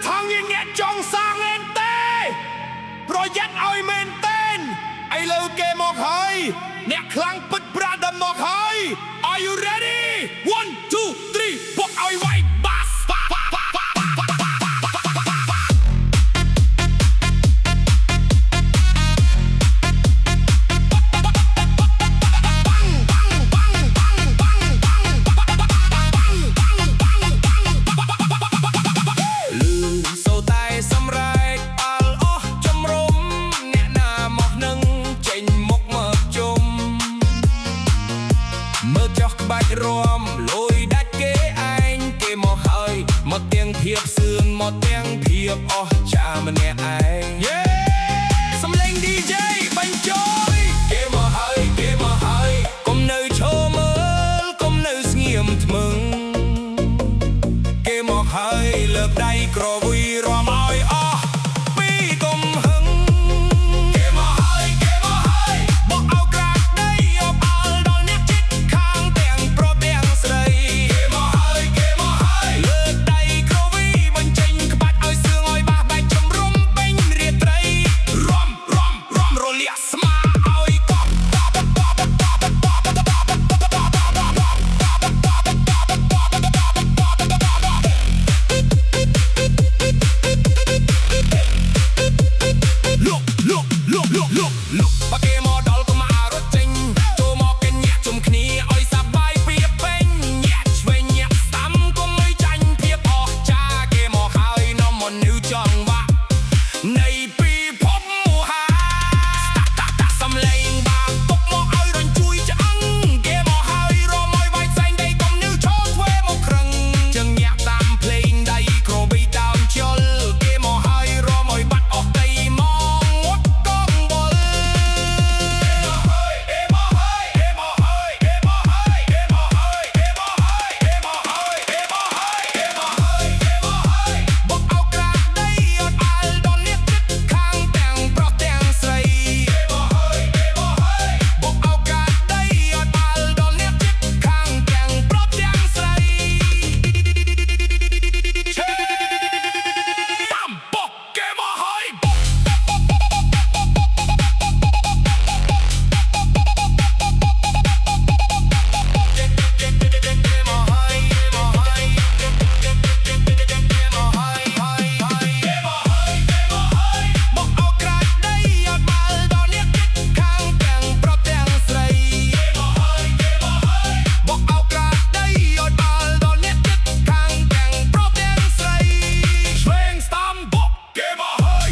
ทางอย่างเงี้ยจองสร้างเองเต้โปรเจกต์เอาเมนเต้นไอเลิฟเกมมอกเฮยเนี่ยคลังปิดปราดมอกเฮย Are you ready 1 2 3บอกเอาไว้บัสรวมลอยดัดเกะไอเกมอเฮยมาเตียงเพียบซื่นมาเตียงเพียบอ๋อชามันเนี่ยไอสำเร็งดีเจบันจอยเกมอเฮยเกมอเฮยก้มเนยโชว์มือก้มเนยเงียบมึงเกมอเฮยเลิกได้กรอวีรอมอยอ๋อปีก้มหึงเกมอเฮยเกมอเฮยบอกเอากระได้ยอบเอาดอนเนี่ยจิตข้างเตียงโปรเตียงใส่เกมอเฮยเกมอเฮยเลิกได้กรอวีบันเจงกบัดเอาเสื้ออ้อยบ้าใบจมรุมเป็นเรียดไรรอมโรเลียสมาเอาอีกลุกปะเกมอดอลก็มารถจริงโจมอกันแยกจุ่มขณีอ้อยสบายเปียเป็นแยกช่วยแยกซ้ำก็ไม่จันเพียบออกจ้าเกมอเฮยน้ำมันนิ้วจังวะในปีพบหมู่หาสำเร็งบางตกมอเอารันจุยจะอังเกมอเฮยรอมอยใบแสงได้กำนิ้วโชว์ถ้วยมอครึ่งจังแยกตามเพลงได้โครบีตามจอลเกมอเฮยรอมอยบัดออกได้มองวัดกองบอลบอกเอากระได้ยอดอัลดอนเนี่ยจิตข้างแต่งเพราะแต่งใส่บอกเอากระได้ยอดอัลดอนเนี่ยจิตข้างแต่งเพราะแต่งใส่ตั้มบอกเกมอเฮยบอกเอากระได้ยอดอัลดอนเนี่ยจิตข้างแต่งเพราะแต่งใส่บอกเอากระได้ยอดอัลดอนเนี่ยจิตข้างแต่งเพราะแต่งใส่เพลงสตัมบอกเกมอเฮย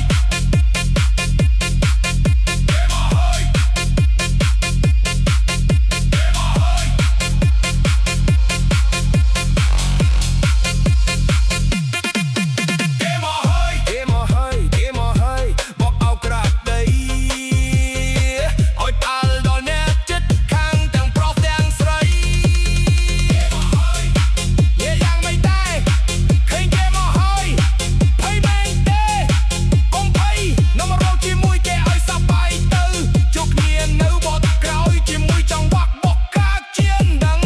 บอกเอากระได้อ้อยอัลดอนเนี่ยจิตข้างแต่งเพราะแต่งใส่ยังไม่ได้เคยเกมอเฮยเฮ้ยแมงเต้กงไพน้ำเราจีมุยแกอ้อยสบายตื้อจุกเนียนนื้อบดกระอ้อยจีมุยจังหวักบอกกาเจียนดัง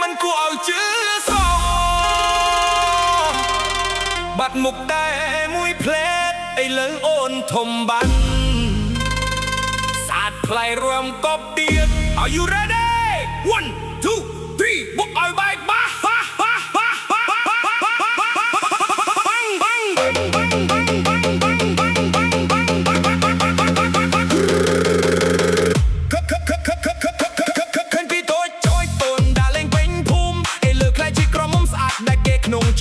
มันกูเอาชื่อสองบัดมุกได้มุยเพลดไอเลิงโอนทมบันสาดไพลรวมกบเตียน Are you ready 1 2 3บอกเอาใบบ้า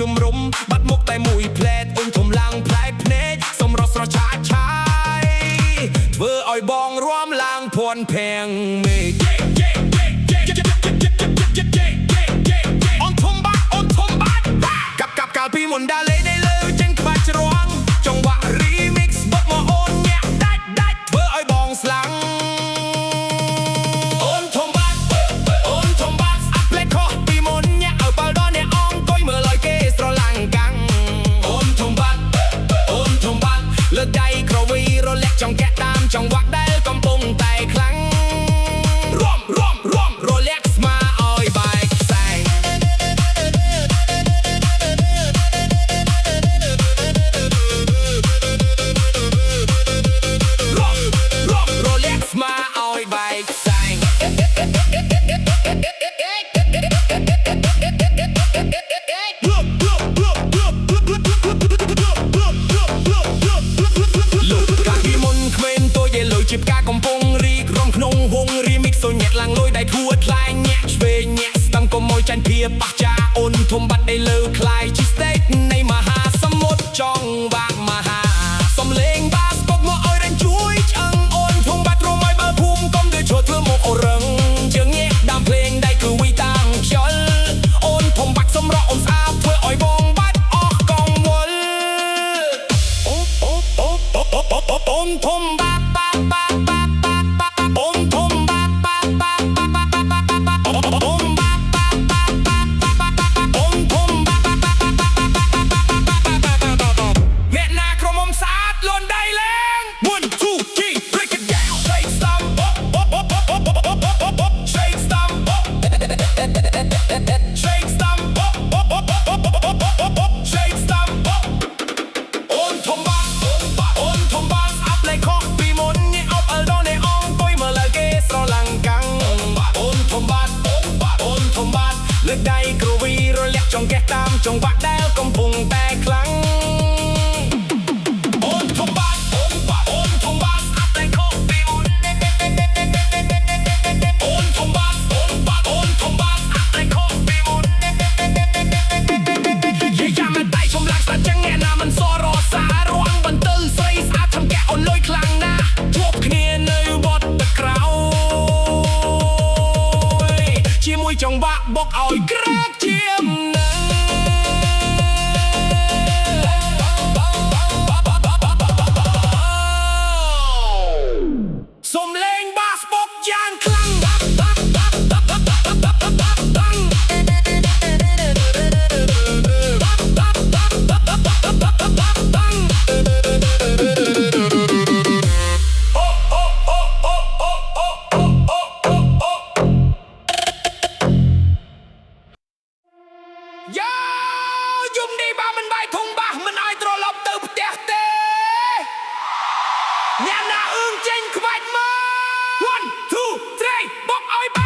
จุ่มรุมบัดมุกแต่มุยเพลดอุ้มถมลังแพลกเพนจสมรสรชาชายเวออ้อยบองรวมลางพวนแพงเมฆออนทมบัดกับกาลพี่มุนดาเลยได้เลยเจงขบัดจรวงจังหวะรีมิกซ์บัดมาโอนเนี่ยได้เวออ้อยบองสลัง ចង្វាក់ដែលកំពុងតែខ្លាំងរួម Rolex មកឲ្យបែកខ្សែRolex មកឲ្យបែកខ្សែជាផ្កាកំពុងរីករាំក្នុងវងរីមីកសូញាក់ឡើងលុយដៃធួថ្លែងញាក់ឆ្វេងញាក់ស្ទឹងកុំឲ្យចាញ់ភាពបះចាអូនធំបាត់ដៃលើខ្លាយជាស្តេកនៃមហាសមុទ្រចង់វាក់មហាសំលេងបាសពុកមកឲ្យរញជួយឆ្អឹងអូនធំបាត់រួមឲ្យបើភូមិកុំទៅឈរធ្វើមកអូរឹងជើងញាក់ដាំភ្លេងដៃគឺវីតាំងខ្យល់អូនធំបាត់សម្រក់អូនស្អាតធ្វើឲ្យបងបាត់អស់កង្វល់អូនធំបាត់លើកដៃក្រវីរលាក់ចង្កេះតាមចង្វាក់ដែលកំពុងតែខ្លាំងអូនធំបាត់ស្អាប់តែខុសពីអូនអូនធំបាត់ស្អាប់តែខុសពីអូនយាយចាំមិនដៃចំលាក់ស្អាតចឹងអ្នកណាមិនសរសាររងបន្ទិលស្រីស្អាតចំកែអូនលុយខ្លាំងណាស់ជួបគ្នានៅវត្តទឹកក្រៅជាមួយចង្វាក់បុកឲ្យក្រាកជាមណាសំលេងបាសបុកយ៉ាងខ្លាំងយំនេះបើមិនបាយធុងបាសមិនឲ្យត្រឡប់ទៅផ្ទះទេអ្នកណាអឿងចេញខ្វាច់មក1 2 3បុកឲ្យប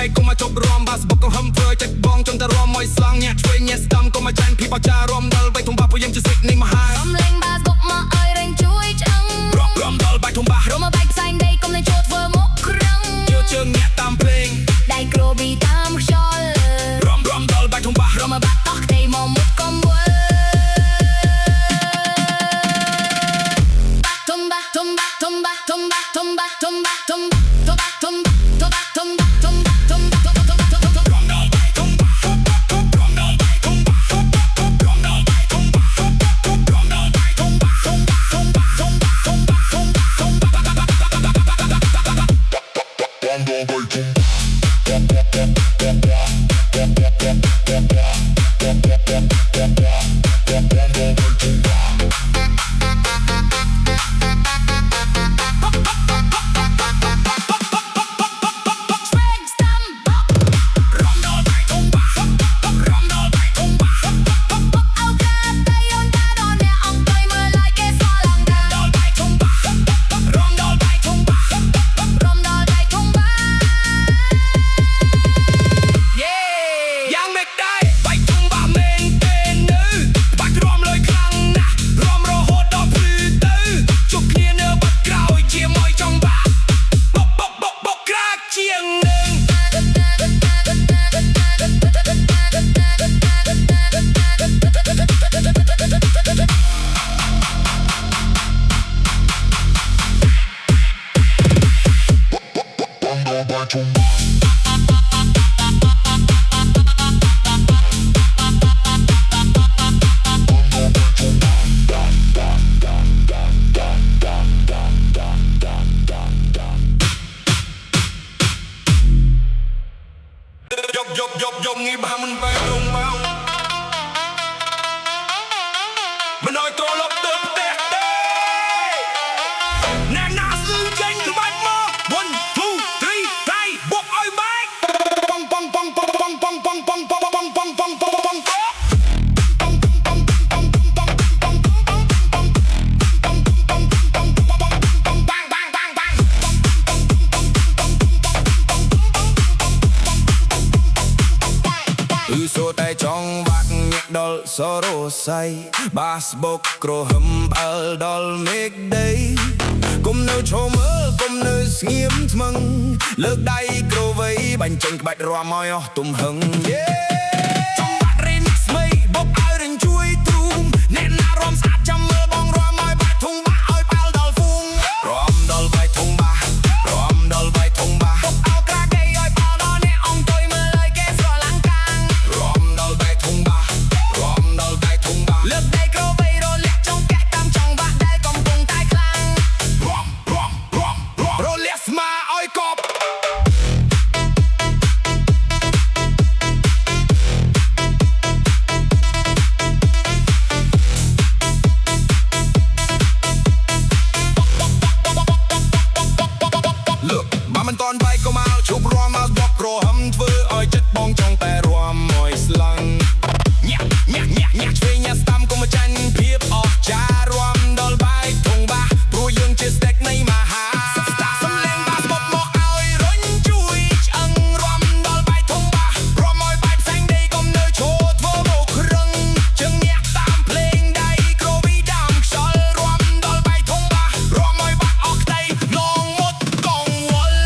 ែកគុំមកជប់រំបាសបុកកុំហឹមធ្វើចិត្តបងចង់តែរំមកស្លងញាក់ឆ្វេងញាក់ស្តំកុំមកចាញ់ពីបោចារំដល់បែកធំបាសពួកយើងជាសិទ្ធិនៃមហាសំលេងបាសបុកមកឲ្យរែងជួយឆ្អឹងរំដល់បែកធំបាសរំមកបែកផ្សែងដីកុំនឹងចូលធ្វើមុខក្រឹងជើងញាក់តាមភ្លេងដៃក្រូប៊ីតាមខ្យល់រំដល់បែកធំបាសរំមកបាត់តោះខ្ទេមកមុខកុំវល់Bye. បែបដងមកមិនឲ្យត្រឡប់ទៅផ្ទះទេអ្នកណាស៊ឺចេញក្បាច់មក 1 2 3 ដៃបុកឲ្យបែកប៉ងប៉ងប៉ងប៉ងប៉ងប៉ងប៉ងប៉ងប៉ងប៉ងប៉ងប៉ងប៉ងប៉ងសូតែចង់វាក់ញាក់ដល់សរសៃបាសបុកក្រហមផ្អើលដល់មេឃដីគុំនៅឈរមើលគុំនៅស្ងៀមថ្មឹងលើកដៃក្រវៃបាញ់ចេញក្បាច់រាំឲ្យអស់ទំហឹងចង់បាក់រេនស្មីបុកឲ្យរញជួយទូមអ្នកណារាំស្អាតចាំមើលបងរាំឲ្យបាក់ធុងបាក់ឲ្យប៉ាល់ដល់ហ្វូងរាំដល់បាច់ធុងបាក់រាំដល់បាច់ធុងបាក់បុកឲ្យក្រាគេឲ្យប៉ាល់ដល់អ្នកអង្គុយមើលឲ្យគេស្រឡាំងកាំងលើកដៃក្រវៃរលាក់ចង់កែតាមចង់បាក់ដែលកំពុងតែខ្លាំងរលាក់ស្មាឲ្យកប់លើកបើមិនតន់បែកក៏មកជប់រាំមកបុកក្រហមធ្វើឲ្យចិត្តបងចង់តែរាំឲ្យស្លាំងញាក់ញាក់ញាក់ញាក់ឆ្វេងញាក់ស្ដាំកុំចាញ់ភាពអស្ចារ្យរាំដល់បែកធុងបាសព្រោះយើងជាស្ដេចនៃមហាសំលេងបាសបុកមកឲ្យរុញជួយឆ្អឹងរាំដល់បែកធុងបាសរាំឲ្យបែកផ្សែងដីកុំនៅឈរធ្វើមករឹងជើងញាក់តាមភ្លេងដៃក្រវីដើមខ្យល់រាំដល់បែកធុងបាសរាំឲ្យបាក់អស់ក្ដីឡងមុតកងវល់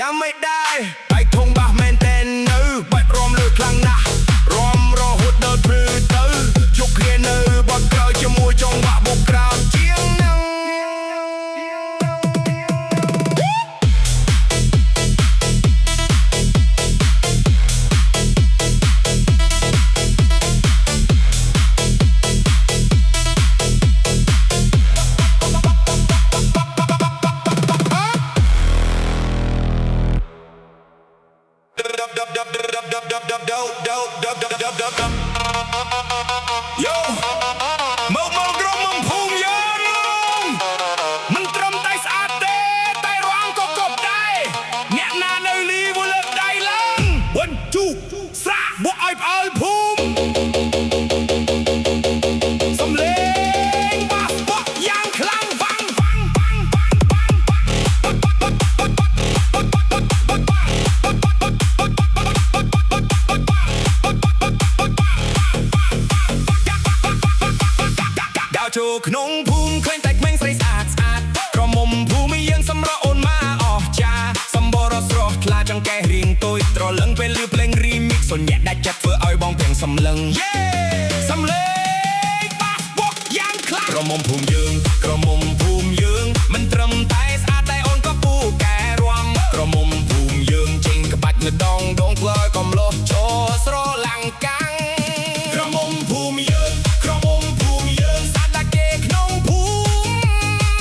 ยังไม่ได้ไปทงบ้าแมนเต้นเนื้อไปรวมเลยครั้งนะรวมรอหุดเดินพลื้เตื้อยกเรียนเนื้อบอลเกลจะมวยจงบ้าบุกกรามเจียงนังYo មកក្រុមមកភូមិយើងមិនត្រឹមតែស្អាតទេតែរងក៏កប់ដែរអ្នកណានៅលីវលើកដៃឡើង1 2 ស្រាក់បុកឲ្យផ្អើលភូមិសំលេងបាសបុកយ៉ាងខ្លាំងវាំងវាំងវាំងវាំងវាំងចូលក្នុងភូមិឃើញតែក្មេងស្រីស្អាតស្អាតក្រមុំភូមិយើងសម្រស់អូនមកអស់ចាសម្បរស្រស់ថ្លាចង្កេះរៀងតូចត្រលឹងពេលលឺភ្លេងរីមីកសុញញាក់ដាច់ចិត្តធ្វើឲ្យបងទាំងសម្លឹងសំលេងបាសបុកយ៉ាងខ្លាំងក្រមុំភូមិយើងក្រមុំភូមិយើងមិនត្រឹមតែស្អាតតែអូនក៏ពូកែរាំក្រមុំភូមិយើងចេញក្បាច់នៅដងដងផ្លើយកំលោះឈរស្រឡាំងកាំងក្រមុំភូមិយើងក្រមុំភូមិយើងស្អាតតែគេក្នុងភូ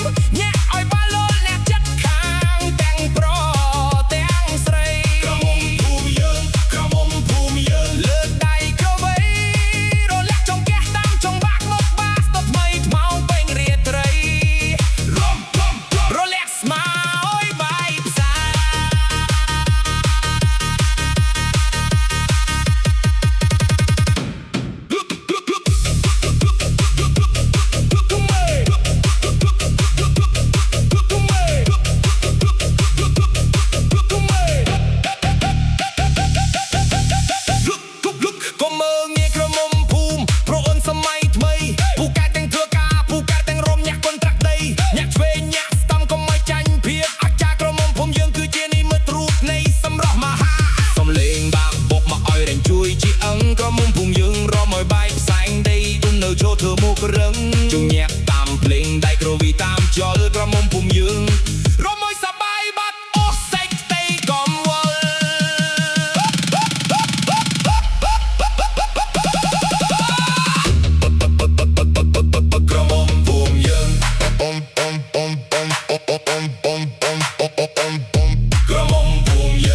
មិញាក់ឲ្យបាល់លលអ្នកចិត្តខាងទាំងប្រុសទាំងស្រីក្រមុំភូមិយើងក្រមុំភូមិយើងលើកដៃក្រវៃរលាក់ចង្កេះតាមចង្វាក់មកបាសទៅថ្មីថ្មោងពេញរាត្រីរំរលាក់ ក្រមុំភូមិយ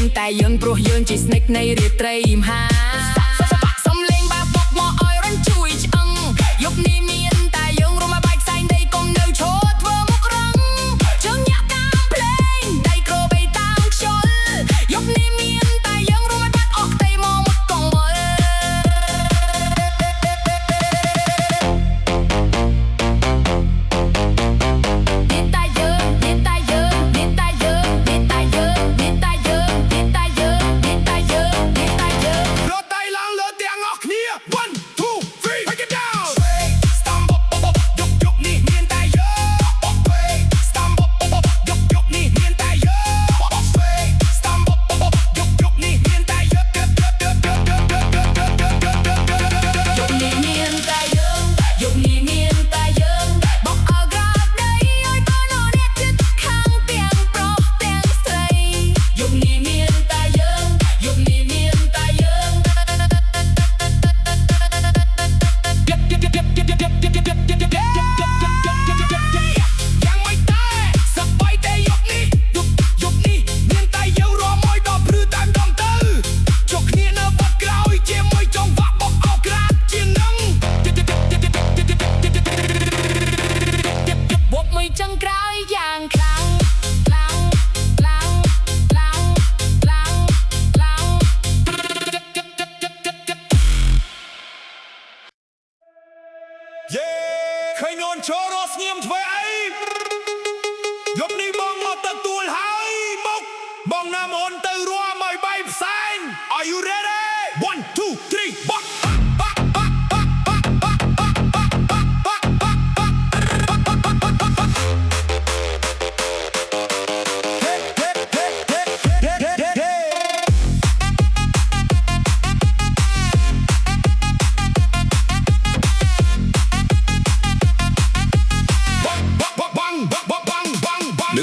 ើងតែយើងព្រោះយើងជាស្នេកនៃរាត្រីមហាសំលេងបាបុកមកឲ្យរំជួយឆ្អឹងយប់នេះមានតែយើងរួមមកបែកផ្សែងដីកុំនៅឈរធ្វើមុខរឹងជើងញាក់កាមភ្លេងដៃក្របីតាមខ្យល់យប់នេះមានតែយើងរួមមកបាត់អស់ផ្ទៃមកមុខកងវល់ឃើញនន់ឈររស់ស្ងៀមធ្វើអីយប់នេះបងមកទទួលហើយមកបងណាមអូនទៅរួមឲ្យបែកផ្សែង Are you ready 1 2 3 បោះ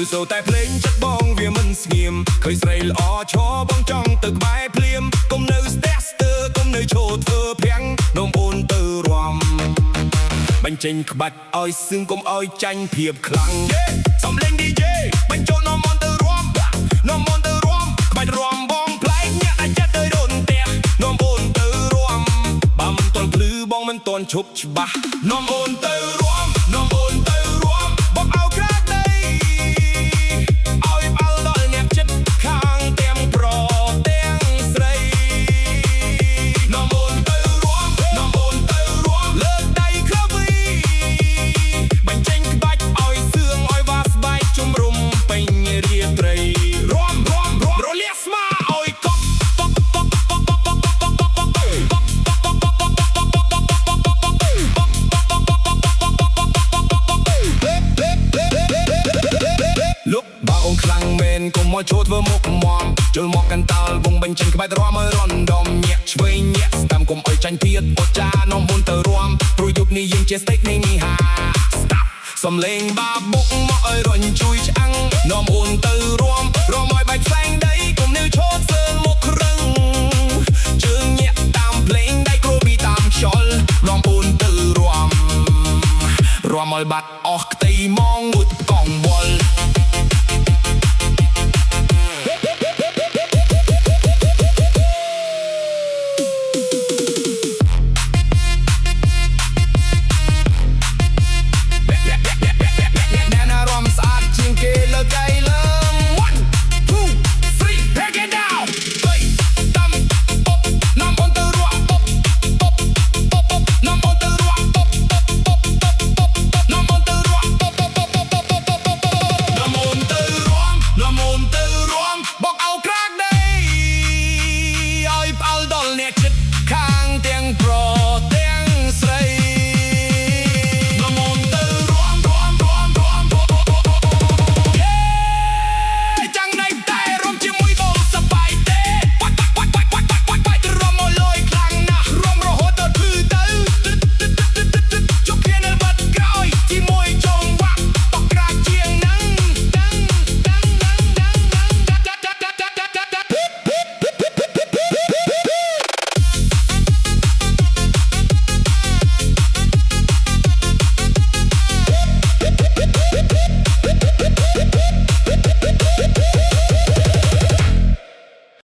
ឮសូរតែភ្លេងចិត្តបងវាមិនស្ងៀមឃើញស្រីល្អឈរបងចង់ទៅក្បែរភ្លាមកុំនៅស្ទះស្ទើរកុំនៅឈរធ្វើភាំងនោមអូនទៅរាំបញ្ចេញក្បាច់ឲ្យសឹងកុំឲ្យចាញ់ភាពខ្លាំងសំលេង DJ បញ្ចូលនោមអូនទៅរាំនោមអូនទៅរាំក្បាច់រាំបងប្លែកអ្នកអាចចិត្តទៅដូនផ្ទះនោមអូនទៅរាំបើមិនទាន់ភ្លឺបងមិនទាន់ឈប់ច្បាស់នោមអូនទៅរាំនោមអូនទៅរាំបងឲ្យក្រាកដីឲ្យផ្អើលដល់អ្នកចិត្តខាងទាំងប្រុសទាំងស្រីនោមអូនទៅរាំនោមអូនទៅរាំលើកដៃក្លាវីបញ្ចេញក្បាច់ឲ្យសឿងឲ្យវ៉ាស្បែកជំរុំពេញរាត្រីរាំរលាកស្មាឲ្យកប់លុកបើអូនខ្លាំងមែនកុំមកចូលធ្វើមុខមមជុលមកកាន់តាល់វងបញ្ចេញក្បាច់រាំឲ្យរំដំញាក់ឆ្វេងញាក់ស្ដាំកុំឲ្យចាញ់ទៀតអូចានាំមុនទៅរាំព្រោះយុគនេះយើងជាស្តេចនៃនេះហាសំលេងបាបុកមកឲ្យរញជួយឆ្អាំងនាំអូនទៅរាំឲ្យបាច់ផ្សែងដីកុំនៅឈរសើមុខរឹងជើងញាក់តាមភ្លេងដៃគ្រូពីតាមខ្យល់នាំអូនទៅរាំឲ្យបាត់អស់ខ្ទៃមក